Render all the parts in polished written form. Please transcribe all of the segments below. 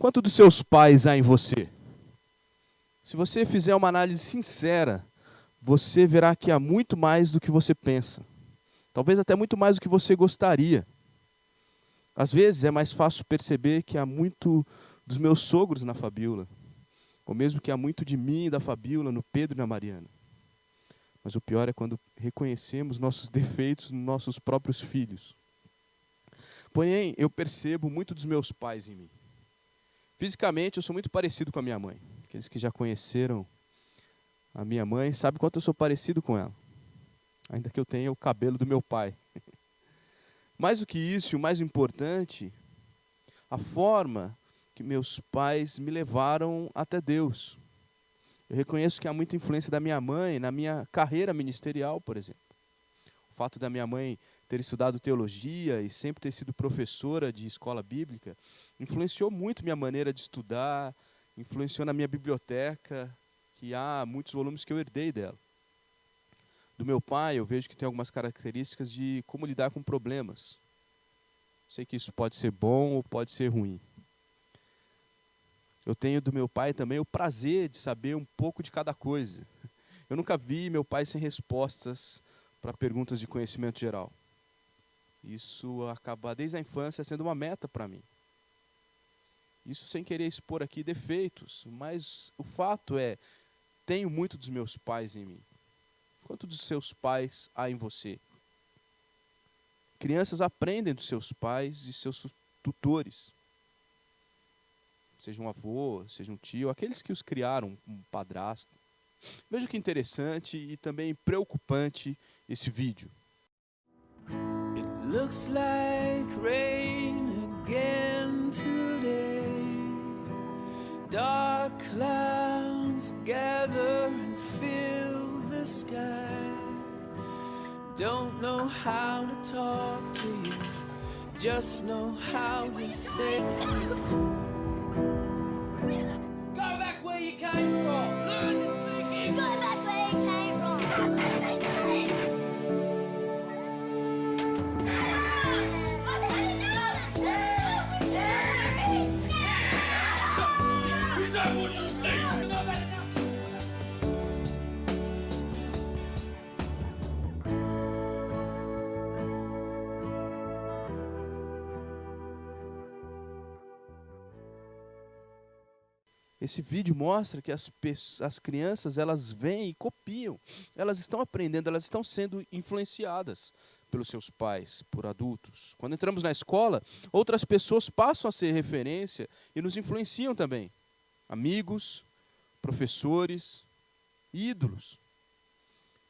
Quanto dos seus pais há em você? Se você fizer uma análise sincera, você verá que há muito mais do que você pensa. Talvez até muito mais do que você gostaria. Às vezes é mais fácil perceber que há muito dos meus sogros na Fabíola, ou mesmo que há muito de mim e da Fabíola no Pedro e na Mariana. Mas o pior é quando reconhecemos nossos defeitos nos nossos próprios filhos. Porém, eu percebo muito dos meus pais em mim. Fisicamente, eu sou muito parecido com a minha mãe. Aqueles que já conheceram a minha mãe sabem quanto eu sou parecido com ela. Ainda que eu tenha o cabelo do meu pai. Mais do que isso, e o mais importante, a forma que meus pais me levaram até Deus. Eu reconheço que há muita influência da minha mãe na minha carreira ministerial, por exemplo. O fato da minha mãe ter estudado teologia e sempre ter sido professora de escola bíblica influenciou muito minha maneira de estudar, influenciou na minha biblioteca, que há muitos volumes que eu herdei dela. Do meu pai, eu vejo que tem algumas características de como lidar com problemas. Sei que isso pode ser bom ou pode ser ruim. Eu tenho do meu pai também o prazer de saber um pouco de cada coisa. Eu nunca vi meu pai sem respostas para perguntas de conhecimento geral. Isso acaba desde a infância sendo uma meta para mim. Isso sem querer expor aqui defeitos, mas o fato é, tenho muito dos meus pais em mim. Quanto dos seus pais há em você? Crianças aprendem dos seus pais e seus tutores. Seja um avô, seja um tio, aqueles que os criaram, um padrasto. Veja que interessante e também preocupante esse vídeo. It looks like rain again today. Dark clouds gather and fill the sky. Don't know how to talk to you, just know how to say. Go back where you came from. Learn to speak English. Go back where you came from. Is that what you think? Esse vídeo mostra que as crianças, elas vêm e copiam. Elas estão aprendendo, elas estão sendo influenciadas pelos seus pais, por adultos. Quando entramos na escola, outras pessoas passam a ser referência e nos influenciam também. Amigos, professores, ídolos.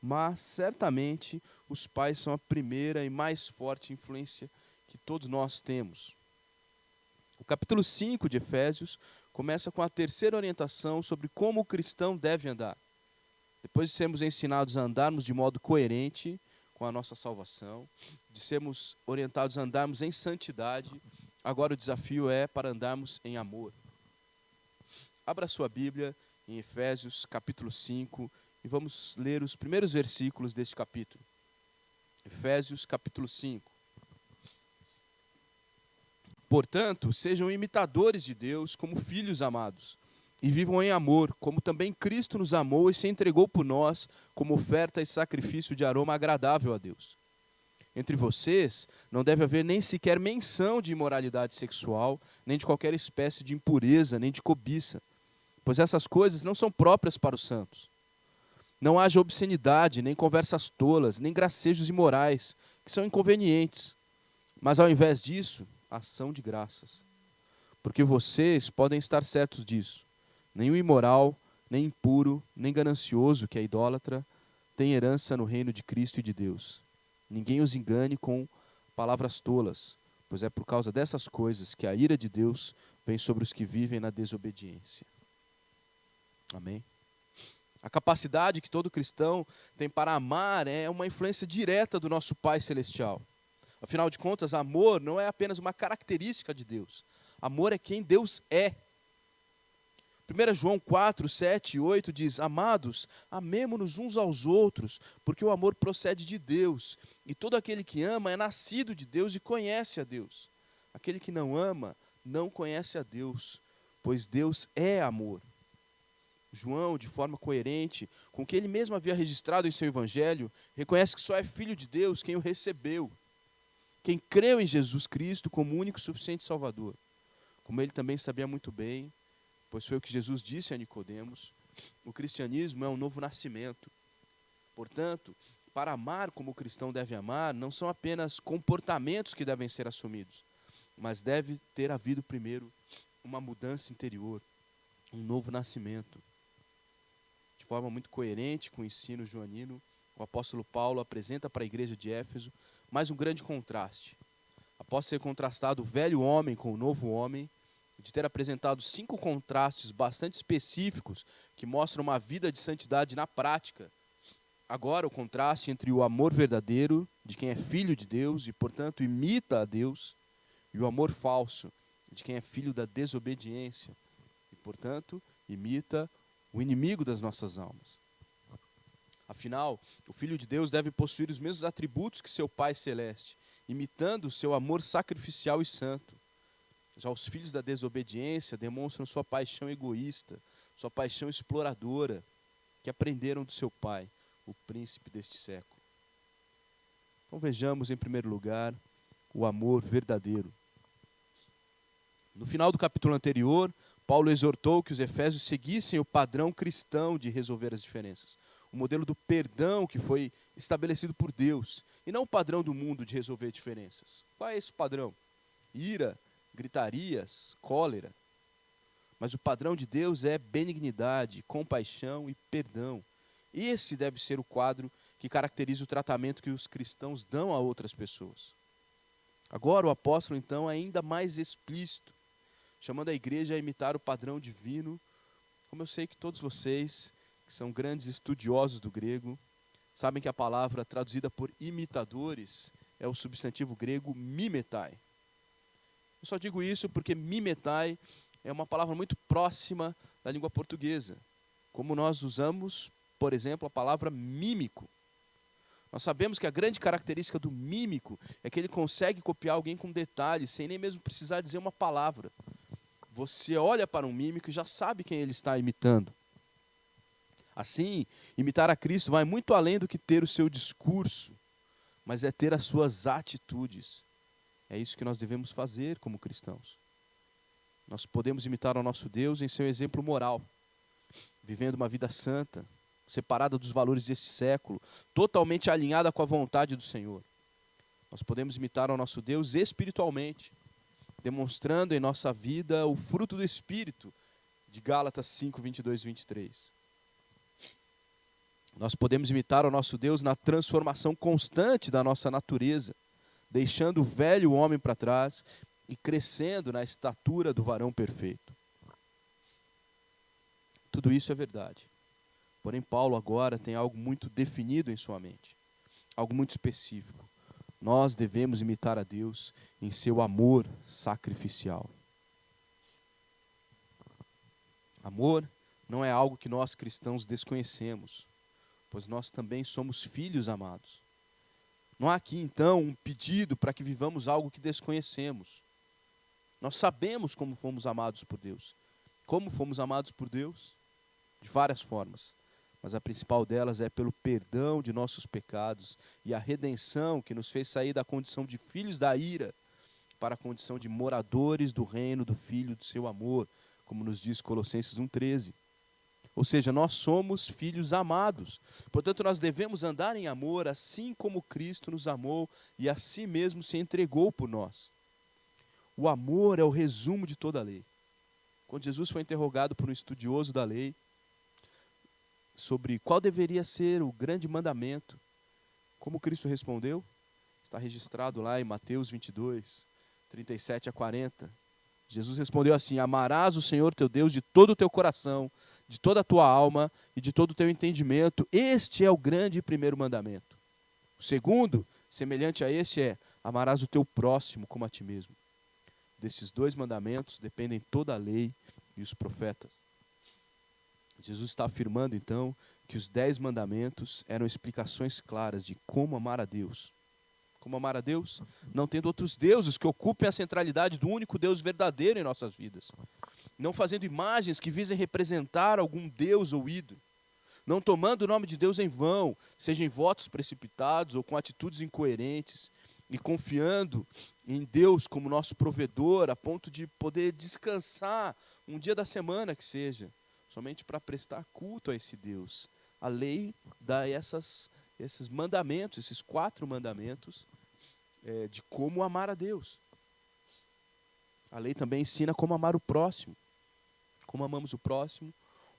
Mas, certamente, os pais são a primeira e mais forte influência que todos nós temos. O capítulo 5 de Efésios começa com a terceira orientação sobre como o cristão deve andar. Depois de sermos ensinados a andarmos de modo coerente com a nossa salvação, de sermos orientados a andarmos em santidade, agora o desafio é para andarmos em amor. Abra sua Bíblia em Efésios capítulo 5 e vamos ler os primeiros versículos deste capítulo. Efésios capítulo 5. Portanto, sejam imitadores de Deus como filhos amados, e vivam em amor, como também Cristo nos amou e se entregou por nós como oferta e sacrifício de aroma agradável a Deus. Entre vocês não deve haver nem sequer menção de imoralidade sexual, nem de qualquer espécie de impureza, nem de cobiça, pois essas coisas não são próprias para os santos. Não haja obscenidade, nem conversas tolas, nem gracejos imorais, que são inconvenientes, mas ao invés disso, ação de graças. Porque vocês podem estar certos disso. Nem o imoral, nem impuro, nem ganancioso, que é idólatra, tem herança no reino de Cristo e de Deus. Ninguém os engane com palavras tolas, pois é por causa dessas coisas que a ira de Deus vem sobre os que vivem na desobediência. Amém? A capacidade que todo cristão tem para amar é uma influência direta do nosso Pai Celestial. Afinal de contas, amor não é apenas uma característica de Deus. Amor é quem Deus é. 1 João 4, 7 e 8 diz: Amados, amemo-nos uns aos outros, porque o amor procede de Deus. E todo aquele que ama é nascido de Deus e conhece a Deus. Aquele que não ama, não conhece a Deus, pois Deus é amor. João, de forma coerente com o que ele mesmo havia registrado em seu evangelho, reconhece que só é filho de Deus quem o recebeu, quem creu em Jesus Cristo como único e suficiente Salvador. Como ele também sabia muito bem, pois foi o que Jesus disse a Nicodemos, o cristianismo é um novo nascimento. Portanto, para amar como o cristão deve amar, não são apenas comportamentos que devem ser assumidos, mas deve ter havido primeiro uma mudança interior, um novo nascimento. De forma muito coerente com o ensino joanino, o apóstolo Paulo apresenta para a igreja de Éfeso mais um grande contraste. Após ser contrastado o velho homem com o novo homem, de ter apresentado 5 contrastes bastante específicos que mostram uma vida de santidade na prática, agora o contraste entre o amor verdadeiro, de quem é filho de Deus e, portanto, imita a Deus, e o amor falso, de quem é filho da desobediência e, portanto, imita o inimigo das nossas almas. Afinal, o Filho de Deus deve possuir os mesmos atributos que seu Pai Celeste, imitando o seu amor sacrificial e santo. Já os filhos da desobediência demonstram sua paixão egoísta, sua paixão exploradora, que aprenderam do seu pai, o príncipe deste século. Então vejamos, em primeiro lugar, o amor verdadeiro. No final do capítulo anterior, Paulo exortou que os efésios seguissem o padrão cristão de resolver as diferenças, o modelo do perdão que foi estabelecido por Deus, e não o padrão do mundo de resolver diferenças. Qual é esse padrão? Ira, gritarias, cólera. Mas o padrão de Deus é benignidade, compaixão e perdão. Esse deve ser o quadro que caracteriza o tratamento que os cristãos dão a outras pessoas. Agora o apóstolo, então, é ainda mais explícito, chamando a igreja a imitar o padrão divino, como eu sei que todos vocês, que são grandes estudiosos do grego, sabem que a palavra traduzida por imitadores é o substantivo grego mimetai. Eu só digo isso porque mimetai é uma palavra muito próxima da língua portuguesa, como nós usamos, por exemplo, a palavra mímico. Nós sabemos que a grande característica do mímico é que ele consegue copiar alguém com detalhes, sem nem mesmo precisar dizer uma palavra. Você olha para um mímico e já sabe quem ele está imitando. Assim, imitar a Cristo vai muito além do que ter o seu discurso, mas é ter as suas atitudes. É isso que nós devemos fazer como cristãos. Nós podemos imitar ao nosso Deus em seu exemplo moral, vivendo uma vida santa, separada dos valores desse século, totalmente alinhada com a vontade do Senhor. Nós podemos imitar ao nosso Deus espiritualmente, demonstrando em nossa vida o fruto do Espírito, de Gálatas 5, 22 e 23. Nós podemos imitar ao nosso Deus na transformação constante da nossa natureza, deixando o velho homem para trás e crescendo na estatura do varão perfeito. Tudo isso é verdade. Porém, Paulo agora tem algo muito definido em sua mente, algo muito específico. Nós devemos imitar a Deus em seu amor sacrificial. Amor não é algo que nós cristãos desconhecemos, pois nós também somos filhos amados. Não há aqui, então, um pedido para que vivamos algo que desconhecemos. Nós sabemos como fomos amados por Deus. Como fomos amados por Deus? De várias formas. Mas a principal delas é pelo perdão de nossos pecados e a redenção que nos fez sair da condição de filhos da ira para a condição de moradores do reino do Filho do seu amor, como nos diz Colossenses 1,13. Ou seja, nós somos filhos amados. Portanto, nós devemos andar em amor, assim como Cristo nos amou e a si mesmo se entregou por nós. O amor é o resumo de toda a lei. Quando Jesus foi interrogado por um estudioso da lei sobre qual deveria ser o grande mandamento, como Cristo respondeu? Está registrado lá em Mateus 22, 37 a 40. Jesus respondeu assim: amarás o Senhor teu Deus de todo o teu coração, de toda a tua alma e de todo o teu entendimento. Este é o grande e primeiro mandamento. O segundo, semelhante a este, é: amarás o teu próximo como a ti mesmo. Desses 2 mandamentos dependem toda a lei e os profetas. Jesus está afirmando, então, que os 10 mandamentos eram explicações claras de como amar a Deus. Como amar a Deus? Não tendo outros deuses que ocupem a centralidade do único Deus verdadeiro em nossas vidas. não fazendo imagens que visem representar algum Deus ou ídolo, não tomando o nome de Deus em vão, seja em votos precipitados ou com atitudes incoerentes, e confiando em Deus como nosso provedor, a ponto de poder descansar um dia da semana que seja, somente para prestar culto a esse Deus. A lei dá esses mandamentos, esses 4 mandamentos, de como amar a Deus. A lei também ensina como amar o próximo. Como amamos o próximo,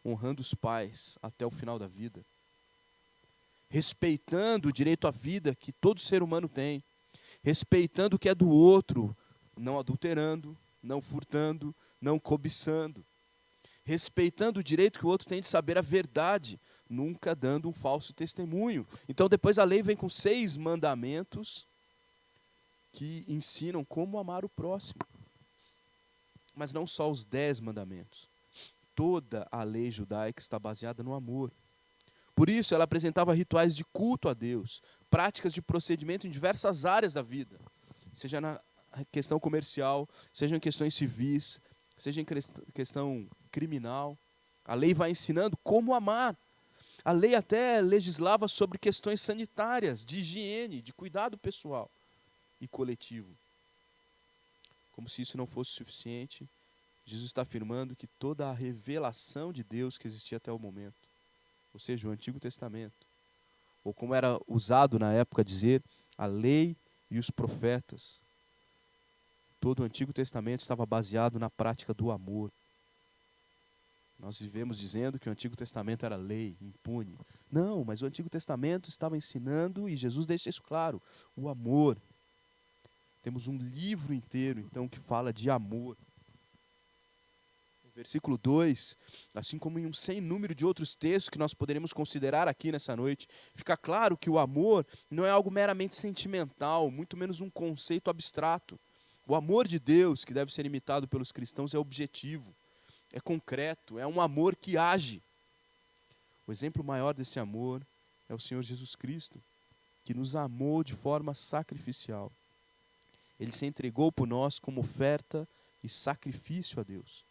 honrando os pais até o final da vida. Respeitando o direito à vida que todo ser humano tem. Respeitando o que é do outro, não adulterando, não furtando, não cobiçando. Respeitando o direito que o outro tem de saber a verdade, nunca dando um falso testemunho. Então depois a lei vem com 6 mandamentos que ensinam como amar o próximo. Mas não só os 10 mandamentos. Toda a lei judaica está baseada no amor. Por isso, ela apresentava rituais de culto a Deus, práticas de procedimento em diversas áreas da vida, seja na questão comercial, seja em questões civis, seja em questão criminal. A lei vai ensinando como amar. A lei até legislava sobre questões sanitárias, de higiene, de cuidado pessoal e coletivo. Como se isso não fosse suficiente, Jesus está afirmando que toda a revelação de Deus que existia até o momento, ou seja, o Antigo Testamento, ou como era usado na época dizer, a lei e os profetas, todo o Antigo Testamento estava baseado na prática do amor. Nós vivemos dizendo que o Antigo Testamento era lei, impune. Não, mas o Antigo Testamento estava ensinando, e Jesus deixa isso claro, o amor. Temos um livro inteiro, então, que fala de amor. Versículo 2, assim como em um sem número de outros textos que nós poderemos considerar aqui nessa noite, fica claro que o amor não é algo meramente sentimental, muito menos um conceito abstrato. O amor de Deus, que deve ser imitado pelos cristãos, é objetivo, é concreto, é um amor que age. O exemplo maior desse amor é o Senhor Jesus Cristo, que nos amou de forma sacrificial. Ele se entregou por nós como oferta e sacrifício a Deus.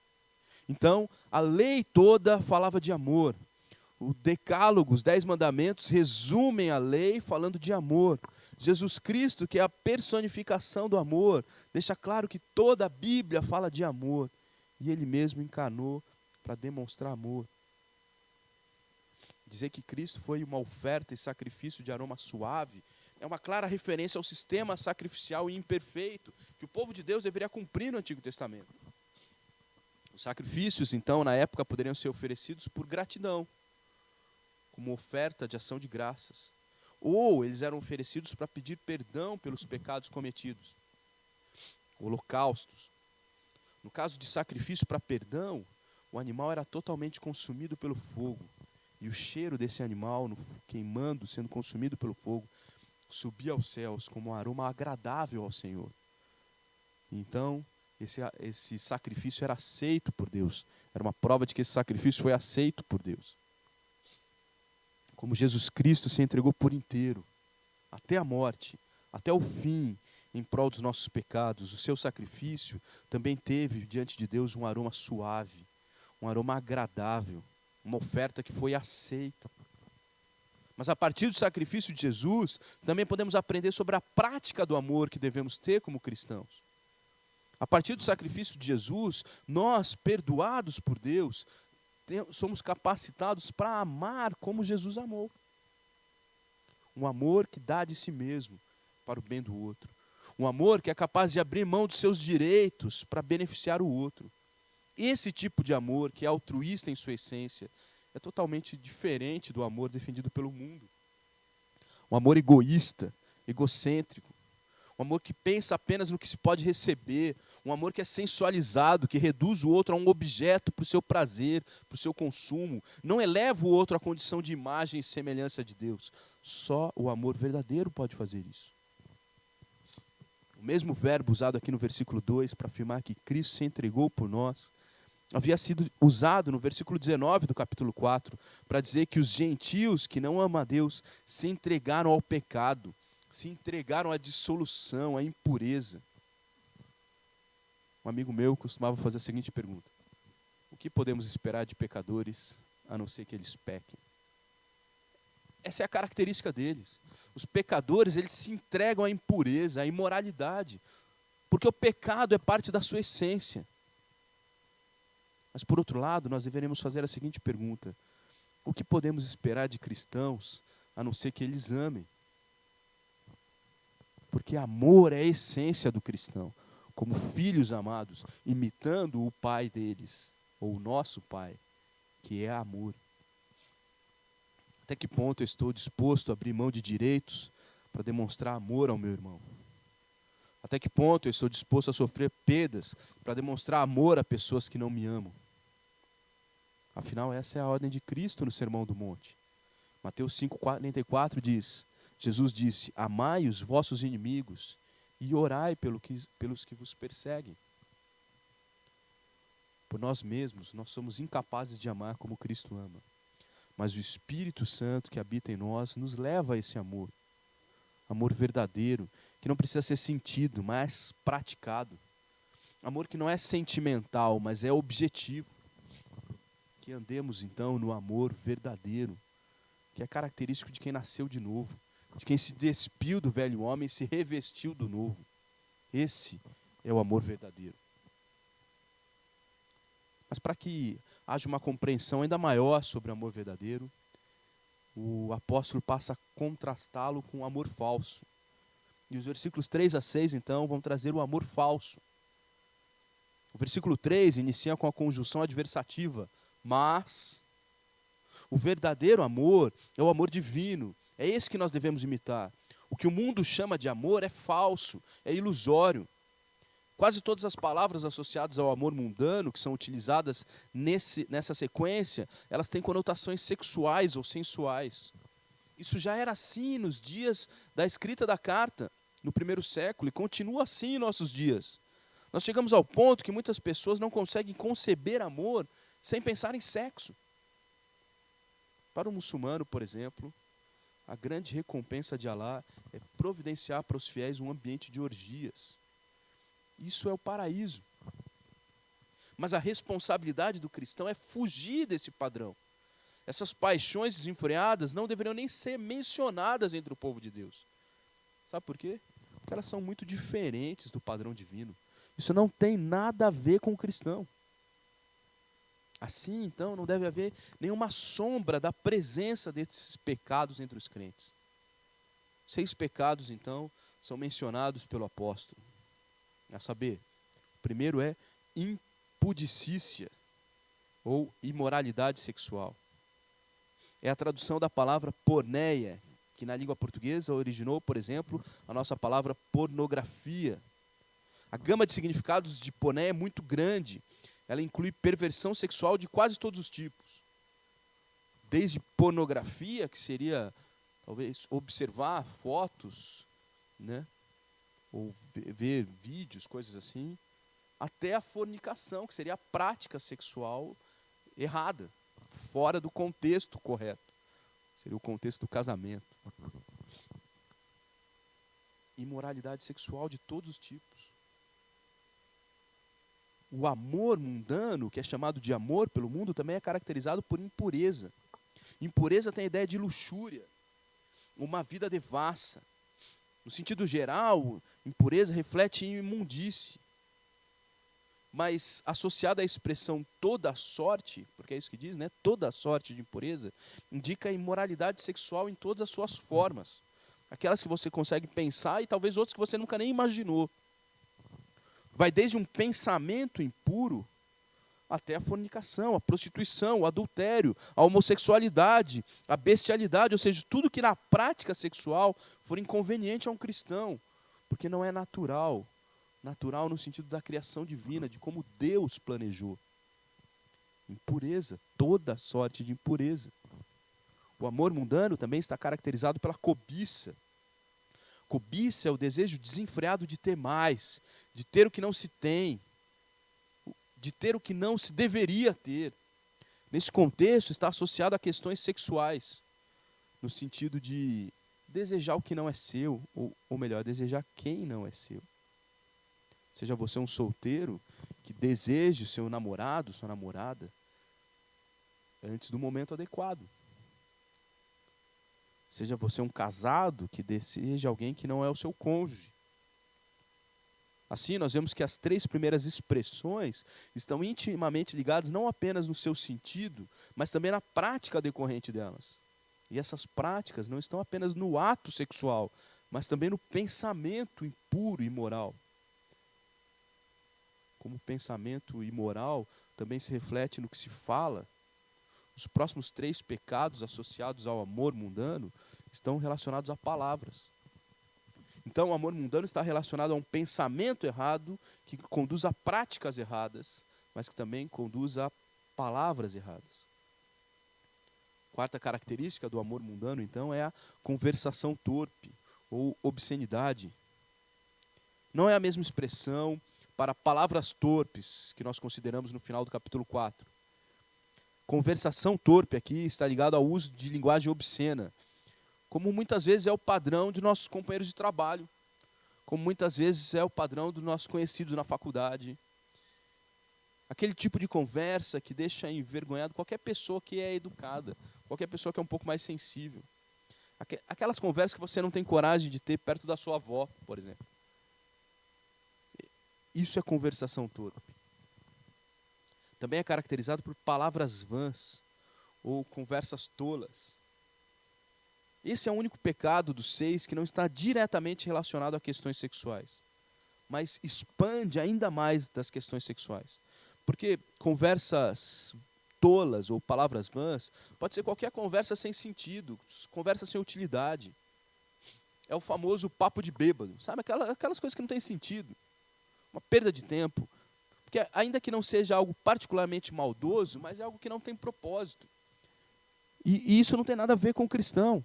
Então, a lei toda falava de amor. O decálogo, os 10 mandamentos, resumem a lei falando de amor. Jesus Cristo, que é a personificação do amor, deixa claro que toda a Bíblia fala de amor. E Ele mesmo encarnou para demonstrar amor. Dizer que Cristo foi uma oferta e sacrifício de aroma suave é uma clara referência ao sistema sacrificial imperfeito que o povo de Deus deveria cumprir no Antigo Testamento. Os sacrifícios, então, na época, poderiam ser oferecidos por gratidão, como oferta de ação de graças. Ou eles eram oferecidos para pedir perdão pelos pecados cometidos. Holocaustos. No caso de sacrifício para perdão, o animal era totalmente consumido pelo fogo. E o cheiro desse animal, queimando, sendo consumido pelo fogo, subia aos céus como um aroma agradável ao Senhor. Então, esse sacrifício era aceito por Deus. Era uma prova de que esse sacrifício foi aceito por Deus. Como Jesus Cristo se entregou por inteiro, até a morte, até o fim, em prol dos nossos pecados, o seu sacrifício também teve diante de Deus um aroma suave, um aroma agradável, uma oferta que foi aceita. Mas a partir do sacrifício de Jesus, também podemos aprender sobre a prática do amor que devemos ter como cristãos. A partir do sacrifício de Jesus, nós, perdoados por Deus, somos capacitados para amar como Jesus amou. Um amor que dá de si mesmo para o bem do outro. Um amor que é capaz de abrir mão dos seus direitos para beneficiar o outro. Esse tipo de amor, que é altruísta em sua essência, é totalmente diferente do amor defendido pelo mundo. Um amor egoísta, egocêntrico. Um amor que pensa apenas no que se pode receber. Um amor que é sensualizado, que reduz o outro a um objeto para o seu prazer, para o seu consumo. Não eleva o outro à condição de imagem e semelhança de Deus. Só o amor verdadeiro pode fazer isso. O mesmo verbo usado aqui no versículo 2 para afirmar que Cristo se entregou por nós, havia sido usado no versículo 19 do capítulo 4 para dizer que os gentios que não amam a Deus se entregaram ao pecado, se entregaram à dissolução, à impureza. Um amigo meu costumava fazer a seguinte pergunta: que podemos esperar de pecadores, a não ser que eles pequem? Essa é a característica deles. Os pecadores, eles se entregam à impureza, à imoralidade, porque o pecado é parte da sua essência. Mas, por outro lado, nós deveremos fazer a seguinte pergunta: o que podemos esperar de cristãos, a não ser que eles amem? Porque amor é a essência do cristão, como filhos amados, imitando o Pai deles, ou o nosso Pai, que é amor. Até que ponto eu estou disposto a abrir mão de direitos para demonstrar amor ao meu irmão? Até que ponto eu estou disposto a sofrer perdas para demonstrar amor a pessoas que não me amam? Afinal, essa é a ordem de Cristo no Sermão do Monte. Mateus 5,44 diz, Jesus disse: amai os vossos inimigos e orai pelos que vos perseguem. Por nós mesmos, nós somos incapazes de amar como Cristo ama. Mas o Espírito Santo que habita em nós nos leva a esse amor. Amor verdadeiro, que não precisa ser sentido, mas praticado. Amor que não é sentimental, mas é objetivo. Que andemos então no amor verdadeiro, que é característico de quem nasceu de novo, de quem se despiu do velho homem e se revestiu do novo. Esse é o amor verdadeiro. Mas para que haja uma compreensão ainda maior sobre o amor verdadeiro, o apóstolo passa a contrastá-lo com o amor falso. E os versículos 3 a 6, então, vão trazer o amor falso. O versículo 3 inicia com a conjunção adversativa, mas o verdadeiro amor é o amor divino. É esse que nós devemos imitar. O que o mundo chama de amor é falso, é ilusório. Quase todas as palavras associadas ao amor mundano, que são utilizadas nessa sequência, elas têm conotações sexuais ou sensuais. Isso já era assim nos dias da escrita da carta, no primeiro século, e continua assim em nossos dias. Nós chegamos ao ponto que muitas pessoas não conseguem conceber amor sem pensar em sexo. Para o muçulmano, por exemplo, a grande recompensa de Alá é providenciar para os fiéis um ambiente de orgias. Isso é o paraíso. Mas a responsabilidade do cristão é fugir desse padrão. Essas paixões desenfreadas não deveriam nem ser mencionadas entre o povo de Deus. Sabe por quê? Porque elas são muito diferentes do padrão divino. Isso não tem nada a ver com o cristão. Assim, então, não deve haver nenhuma sombra da presença desses pecados entre os crentes. 6 pecados, então, são mencionados pelo apóstolo. A saber, o primeiro é impudicícia, ou imoralidade sexual. É a tradução da palavra porneia, que na língua portuguesa originou, por exemplo, a nossa palavra pornografia. A gama de significados de porneia é muito grande. Ela inclui perversão sexual de quase todos os tipos. Desde pornografia, que seria, talvez, observar fotos, né? Ou ver vídeos, coisas assim, até a fornicação, que seria a prática sexual errada, fora do contexto correto. Seria o contexto do casamento. Imoralidade sexual de todos os tipos. O amor mundano, que é chamado de amor pelo mundo, também é caracterizado por impureza. Impureza tem a ideia de luxúria, uma vida devassa. No sentido geral, impureza reflete em imundície. Mas associada à expressão toda sorte, porque é isso que diz, né? Toda sorte de impureza, indica a imoralidade sexual em todas as suas formas. Aquelas que você consegue pensar e talvez outras que você nunca nem imaginou. Vai desde um pensamento impuro até a fornicação, a prostituição, o adultério, a homossexualidade, a bestialidade, ou seja, tudo que na prática sexual for inconveniente a um cristão, porque não é natural. Natural no sentido da criação divina, de como Deus planejou. Impureza, toda sorte de impureza. O amor mundano também está caracterizado pela cobiça. Cobiça é o desejo desenfreado de ter mais, de ter o que não se tem, de ter o que não se deveria ter. Nesse contexto está associado a questões sexuais, no sentido de desejar o que não é seu, ou melhor, desejar quem não é seu. Seja você um solteiro que deseje o seu namorado, sua namorada, antes do momento adequado. Seja você um casado que deseja alguém que não é o seu cônjuge. Assim, nós vemos que as 3 primeiras expressões estão intimamente ligadas não apenas no seu sentido, mas também na prática decorrente delas. E essas práticas não estão apenas no ato sexual, mas também no pensamento impuro e imoral. Como o pensamento imoral também se reflete no que se fala, os próximos 3 pecados associados ao amor mundano estão relacionados a palavras. Então, o amor mundano está relacionado a um pensamento errado que conduz a práticas erradas, mas que também conduz a palavras erradas. Quarta característica do amor mundano, então, é a conversação torpe ou obscenidade. Não é a mesma expressão para palavras torpes que nós consideramos no final do capítulo 4. Conversação torpe aqui está ligado ao uso de linguagem obscena, como muitas vezes é o padrão de nossos companheiros de trabalho, como muitas vezes é o padrão dos nossos conhecidos na faculdade. Aquele tipo de conversa que deixa envergonhado qualquer pessoa que é educada, qualquer pessoa que é um pouco mais sensível. Aquelas conversas que você não tem coragem de ter perto da sua avó, por exemplo. Isso é conversação torpe. Também é caracterizado por palavras vãs ou conversas tolas. Esse é o único pecado dos 6 que não está diretamente relacionado a questões sexuais, mas expande ainda mais das questões sexuais. Porque conversas tolas ou palavras vãs pode ser qualquer conversa sem sentido, conversa sem utilidade. É o famoso papo de bêbado, sabe? Aquelas coisas que não têm sentido, uma perda de tempo. Porque ainda que não seja algo particularmente maldoso, mas é algo que não tem propósito. E isso não tem nada a ver com o cristão.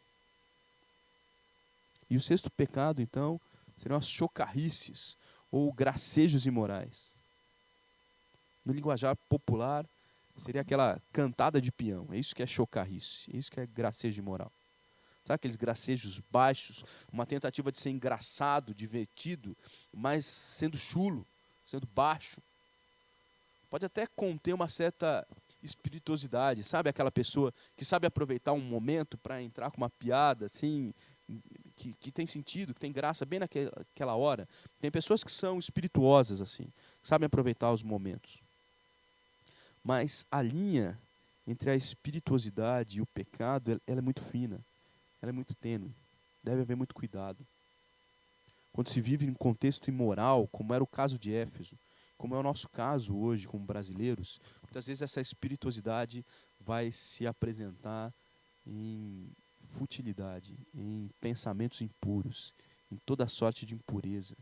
E o 6º pecado, então, seriam as chocarrices, ou gracejos imorais. No linguajar popular, seria aquela cantada de peão. É isso que é chocarrice, é isso que é gracejo imoral. Sabe aqueles gracejos baixos, uma tentativa de ser engraçado, divertido, mas sendo chulo, sendo baixo. Pode até conter uma certa espirituosidade, sabe? Aquela pessoa que sabe aproveitar um momento para entrar com uma piada, assim, que tem sentido, que tem graça bem naquela hora. Tem pessoas que são espirituosas, assim, que sabem aproveitar os momentos. Mas a linha entre a espirituosidade e o pecado, ela é muito fina, ela é muito tênue. Deve haver muito cuidado. Quando se vive em um contexto imoral, como era o caso de Éfeso, como é o nosso caso hoje como brasileiros, muitas vezes essa espirituosidade vai se apresentar em futilidade, em pensamentos impuros, em toda sorte de impureza.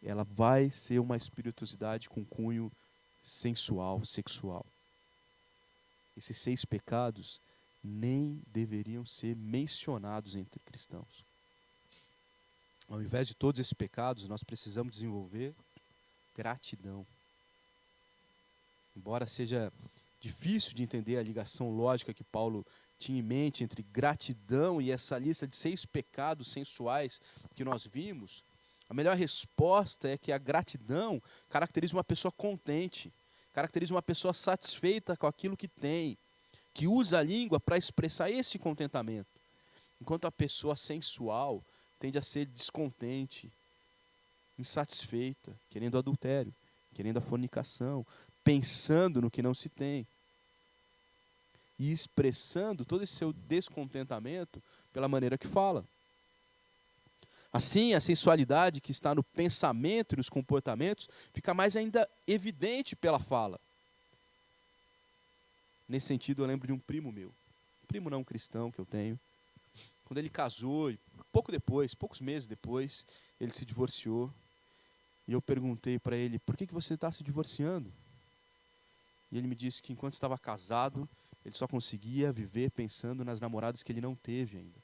Ela vai ser uma espirituosidade com cunho sensual, sexual. Esses 6 pecados nem deveriam ser mencionados entre cristãos. Ao invés de todos esses pecados, nós precisamos desenvolver gratidão. Embora seja difícil de entender a ligação lógica que Paulo tinha em mente entre gratidão e essa lista de 6 pecados sensuais que nós vimos, a melhor resposta é que a gratidão caracteriza uma pessoa contente, caracteriza uma pessoa satisfeita com aquilo que tem, que usa a língua para expressar esse contentamento. Enquanto a pessoa sensual tende a ser descontente, insatisfeita, querendo adultério, querendo a fornicação, pensando no que não se tem e expressando todo esse seu descontentamento pela maneira que fala. Assim, a sensualidade que está no pensamento e nos comportamentos fica mais ainda evidente pela fala. Nesse sentido, eu lembro de um primo meu, um primo não cristão que eu tenho. Quando ele casou, e poucos meses depois, ele se divorciou. E eu perguntei para ele, por que você está se divorciando? E ele me disse que enquanto estava casado, ele só conseguia viver pensando nas namoradas que ele não teve ainda.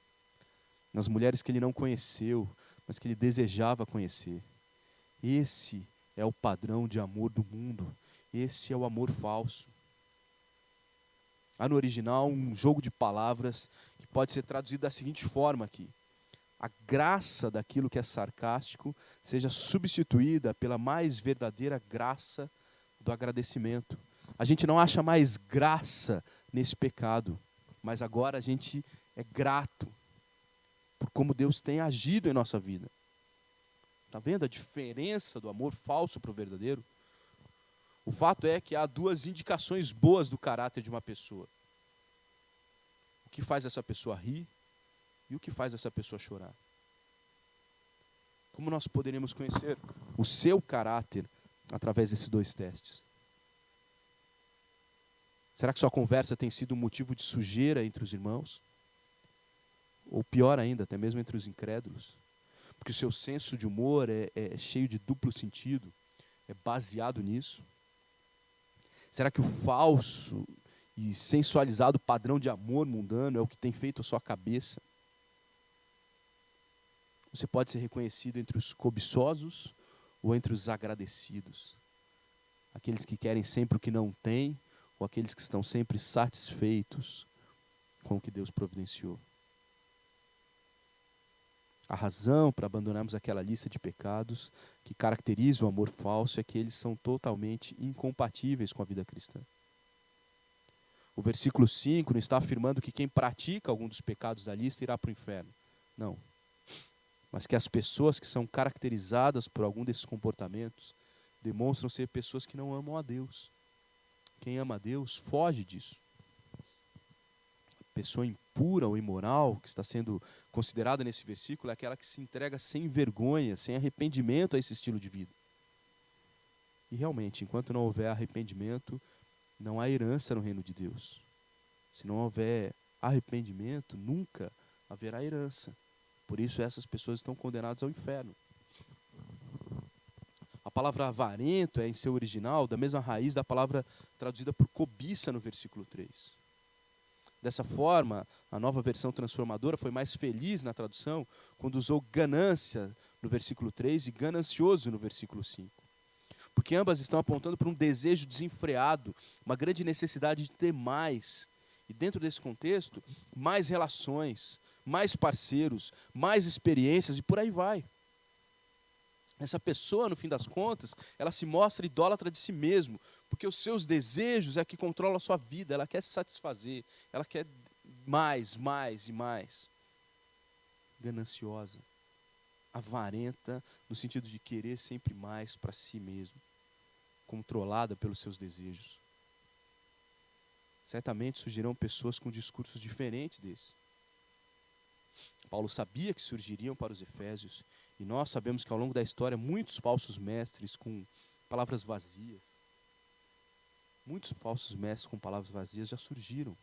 Nas mulheres que ele não conheceu, mas que ele desejava conhecer. Esse é o padrão de amor do mundo. Esse é o amor falso. Há no original um jogo de palavras que pode ser traduzido da seguinte forma aqui. a graça daquilo que é sarcástico seja substituída pela mais verdadeira graça do agradecimento. A gente não acha mais graça nesse pecado, mas agora a gente é grato por como Deus tem agido em nossa vida. Está vendo a diferença do amor falso para o verdadeiro? O fato é que há duas indicações boas do caráter de uma pessoa. O que faz essa pessoa rir e o que faz essa pessoa chorar. Como nós poderíamos conhecer o seu caráter através desses dois testes? Será que sua conversa tem sido um motivo de sujeira entre os irmãos? Ou pior ainda, até mesmo entre os incrédulos? Porque o seu senso de humor é cheio de duplo sentido, é baseado nisso? Será que o falso e sensualizado padrão de amor mundano é o que tem feito a sua cabeça? Você pode ser reconhecido entre os cobiçosos ou entre os agradecidos? Aqueles que querem sempre o que não têm ou aqueles que estão sempre satisfeitos com o que Deus providenciou? A razão para abandonarmos aquela lista de pecados que caracteriza o amor falso é que eles são totalmente incompatíveis com a vida cristã. O versículo 5 não está afirmando que quem pratica algum dos pecados da lista irá para o inferno. Não. Mas que as pessoas que são caracterizadas por algum desses comportamentos demonstram ser pessoas que não amam a Deus. Quem ama a Deus foge disso. A pessoa impura ou imoral que está sendo considerada nesse versículo é aquela que se entrega sem vergonha, sem arrependimento a esse estilo de vida. E realmente, enquanto não houver arrependimento, não há herança no reino de Deus. Se não houver arrependimento, nunca haverá herança. Por isso essas pessoas estão condenadas ao inferno. A palavra avarento é, em seu original, da mesma raiz da palavra traduzida por cobiça no versículo 3. Dessa forma, a nova versão transformadora foi mais feliz na tradução quando usou ganância no versículo 3 e ganancioso no versículo 5. Porque ambas estão apontando para um desejo desenfreado, uma grande necessidade de ter mais. E dentro desse contexto, mais relações, mais parceiros, mais experiências e por aí vai. Essa pessoa, no fim das contas, ela se mostra idólatra de si mesmo, porque os seus desejos é que controlam a sua vida, ela quer se satisfazer, ela quer mais, mais e mais. Gananciosa, avarenta, no sentido de querer sempre mais para si mesmo, controlada pelos seus desejos. Certamente surgirão pessoas com discursos diferentes desse. Paulo sabia que surgiriam para os efésios, e nós sabemos que ao longo da história muitos falsos mestres com palavras vazias, muitos falsos mestres com palavras vazias já surgiram.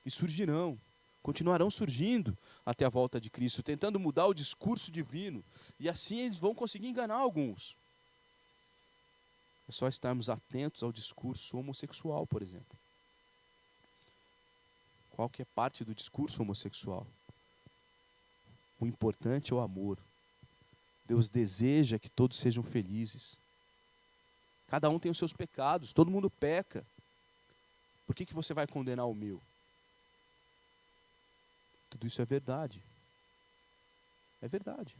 E surgirão, continuarão surgindo até a volta de Cristo, tentando mudar o discurso divino. E assim eles vão conseguir enganar alguns. É só estarmos atentos ao discurso homossexual, por exemplo. Qual que é parte do discurso homossexual? O importante é o amor. Deus deseja que todos sejam felizes. Cada um tem os seus pecados, todo mundo peca. Por que você vai condenar o meu? Tudo isso é verdade. É verdade.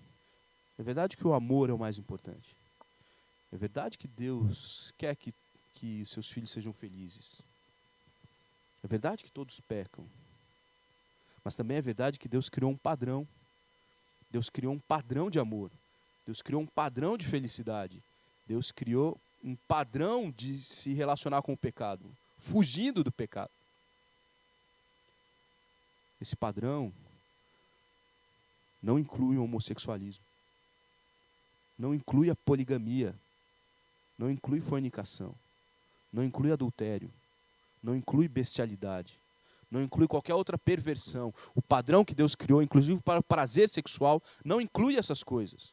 É verdade que o amor é o mais importante. É verdade que Deus quer que seus filhos sejam felizes. É verdade que todos pecam. Mas também é verdade que Deus criou um padrão. Deus criou um padrão de amor. Deus criou um padrão de felicidade. Deus criou um padrão de se relacionar com o pecado, fugindo do pecado. Esse padrão não inclui o homossexualismo. Não inclui a poligamia. Não inclui fornicação. Não inclui adultério. Não inclui bestialidade. Não inclui qualquer outra perversão. O padrão que Deus criou, inclusive para o prazer sexual, não inclui essas coisas.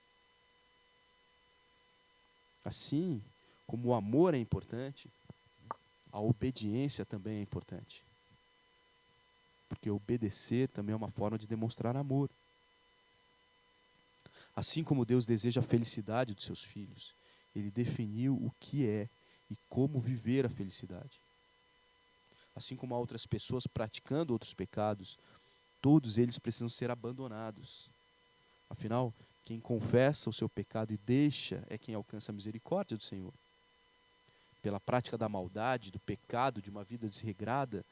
Assim como o amor é importante, a obediência também é importante. Porque obedecer também é uma forma de demonstrar amor. Assim como Deus deseja a felicidade dos seus filhos, Ele definiu o que é e como viver a felicidade. Assim como há outras pessoas praticando outros pecados, todos eles precisam ser abandonados. Afinal, quem confessa o seu pecado e deixa é quem alcança a misericórdia do Senhor. Pela prática da maldade, do pecado, de uma vida desregrada,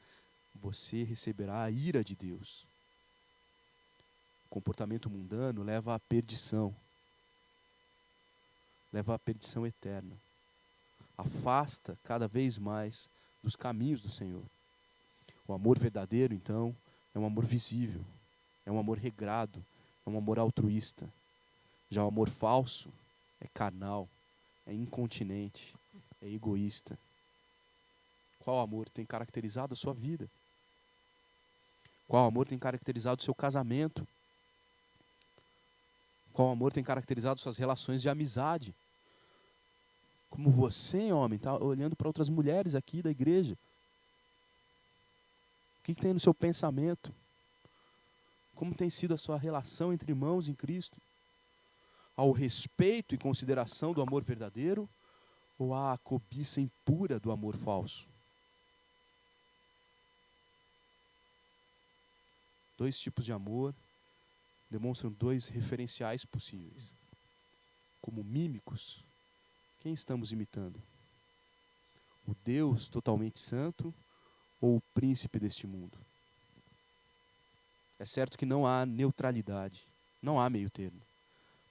você receberá a ira de Deus. O comportamento mundano leva à perdição. Leva à perdição eterna. Afasta cada vez mais dos caminhos do Senhor. O amor verdadeiro, então, é um amor visível, é um amor regrado, é um amor altruísta. Já o amor falso é carnal, é incontinente, é egoísta. Qual amor tem caracterizado a sua vida? Qual amor tem caracterizado o seu casamento? Qual amor tem caracterizado suas relações de amizade? Como você, homem, está olhando para outras mulheres aqui da igreja. O que tem no seu pensamento? Como tem sido a sua relação entre irmãos em Cristo? Ao respeito e consideração do amor verdadeiro ou à cobiça impura do amor falso? Dois tipos de amor demonstram dois referenciais possíveis. Como mímicos, quem estamos imitando? O Deus totalmente santo ou o príncipe deste mundo? É certo que não há neutralidade, não há meio termo.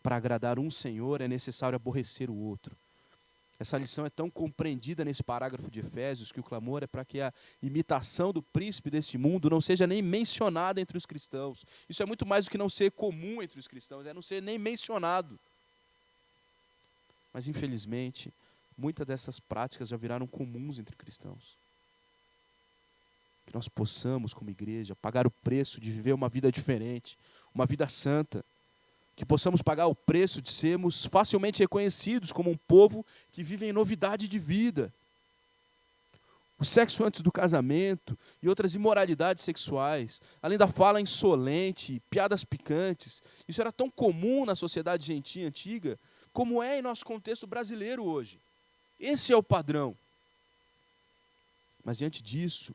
Para agradar um Senhor é necessário aborrecer o outro. Essa lição é tão compreendida nesse parágrafo de Efésios que o clamor é para que a imitação do príncipe deste mundo não seja nem mencionada entre os cristãos. Isso é muito mais do que não ser comum entre os cristãos, é não ser nem mencionado. Mas, infelizmente, muitas dessas práticas já viraram comuns entre cristãos. Que nós possamos, como igreja, pagar o preço de viver uma vida diferente, uma vida santa. Que possamos pagar o preço de sermos facilmente reconhecidos como um povo que vive em novidade de vida. O sexo antes do casamento e outras imoralidades sexuais, além da fala insolente, piadas picantes, isso era tão comum na sociedade gentia antiga, como é em nosso contexto brasileiro hoje. Esse é o padrão. Mas diante disso,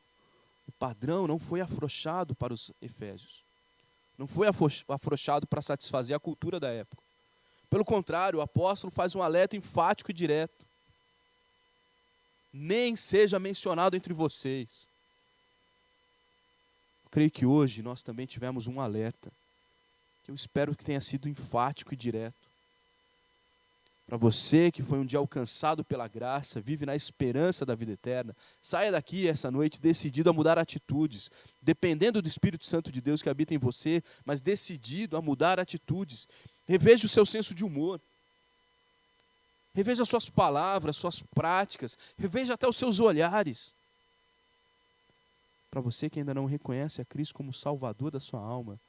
o padrão não foi afrouxado para os efésios. Não foi afrouxado para satisfazer a cultura da época. Pelo contrário, o apóstolo faz um alerta enfático e direto. Nem seja mencionado entre vocês. Creio que hoje nós também tivemos um alerta, que eu espero que tenha sido enfático e direto. Para você que foi um dia alcançado pela graça, vive na esperança da vida eterna, saia daqui essa noite decidido a mudar atitudes, dependendo do Espírito Santo de Deus que habita em você, mas decidido a mudar atitudes. Reveja o seu senso de humor. Reveja suas palavras, suas práticas, reveja até os seus olhares. Para você que ainda não reconhece a Cristo como Salvador da sua alma,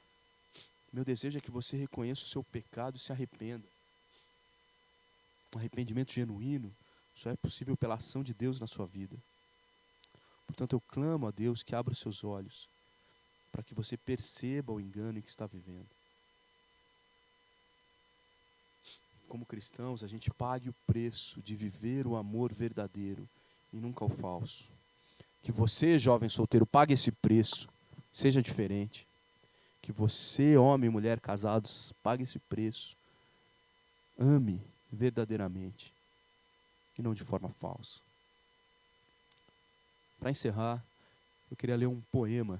meu desejo é que você reconheça o seu pecado e se arrependa. Um arrependimento genuíno só é possível pela ação de Deus na sua vida. Portanto, eu clamo a Deus que abra os seus olhos para que você perceba o engano em que está vivendo. Como cristãos, a gente pague o preço de viver o amor verdadeiro e nunca o falso. Que você, jovem solteiro, pague esse preço, seja diferente. Que você, homem e mulher casados, pague esse preço. Ame verdadeiramente e não de forma falsa. Para encerrar, eu queria ler um poema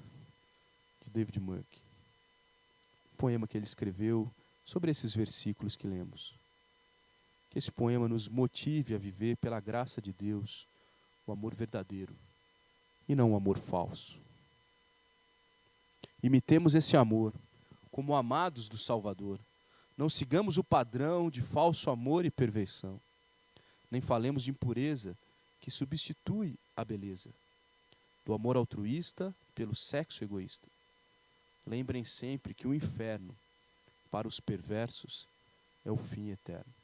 de David Monk. Um poema que ele escreveu sobre esses versículos que lemos. Que esse poema nos motive a viver pela graça de Deus o amor verdadeiro e não o amor falso. Imitemos esse amor como amados do Salvador. Não sigamos o padrão de falso amor e perversão. Nem falemos de impureza que substitui a beleza. Do amor altruísta pelo sexo egoísta. Lembrem sempre que o inferno, para os perversos, é o fim eterno.